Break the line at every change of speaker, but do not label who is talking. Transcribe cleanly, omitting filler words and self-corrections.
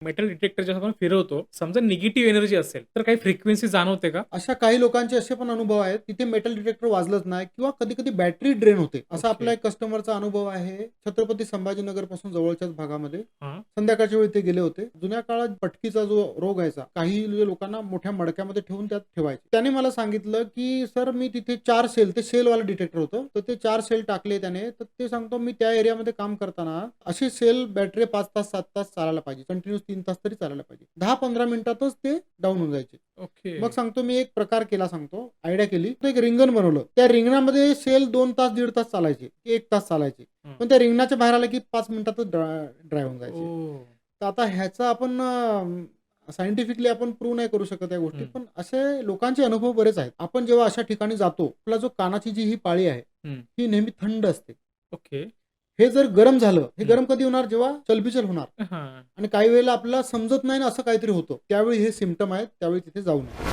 Metal detector जेव्हा आपण फिरवतो, समजा निगेटिव्ह एनर्जी असेल, तर काही फ्रिक्वेन्सी जाणवते का?
अशा काही लोकांचे असे पण अनुभव आहेत, तिथे मेटल डिटेक्टर वाजलंच नाही किंवा कधी-कधी बॅटरी ड्रेन होते. असा
ओके.
आपला एक कस्टमरचा अनुभव आहे. छत्रपती संभाजीनगर पासून जवळच्याच भागामध्ये.
हां.
संध्याकाळच्या वेळी ते गेले होते. जुन्या काळात पटकीचा जो रोग व्हायचा, काही लोकांना मोठ्या मडक्यामध्ये ठेवून त्यात ठेवायचे. त्याने मला सांगितलं, की "सर मी तिथे 4 सेल" ते सेलवालं डिटेक्टर होतं. तर ते 4 सेल टाकले त्याने. तर ते सांगतो, "मी त्या एरियामध्ये काम करताना असे सेल बॅटरी 5 तास, 7 तास चालायला पाहिजे. कंटिन्यूअस 3 तास तरी चालायला पाहिजे. 10-15 मिनिटातच ते डाऊन होऊन जायचे."
ओके.
मग सांगतो मी एक प्रकार केला सांगतो, आयडिया केली. तो एक रिंगण बनवलं. त्या रिंगणामध्ये सेल 2 तास, दीड तास चालायचे, 1 तास चालायचे.
हं.
पण त्या रिंगणाच्या बाहेर आलं की 5 मिनिटातच ड्राय होऊन जायचे.
ओह!
तर आता ह्याचं आपण सायंटिफिकली आपण प्रूव्ह नाही करू शकत या गोष्टी.
हं,
पण असे लोकांचे अनुभव बरेच आहेत. आपण जेव्हा अशा ठिकाणी जातो, आपला जो कानाची जी ही पाळी आहे,
हं.
ही नेहमी थंड असते.
ओके.
हे जर गरम झालं, हे
हं.
गरम कधी होणार? जेव्हा चलबिचल होणार
हां.
आणि काही वेळेला आपल्याला समजत नाही ना असं काहीतरी होतं. त्यावेळी हे सिम्प्टम आहेत. त्यावेळी तिथे जाऊ नये.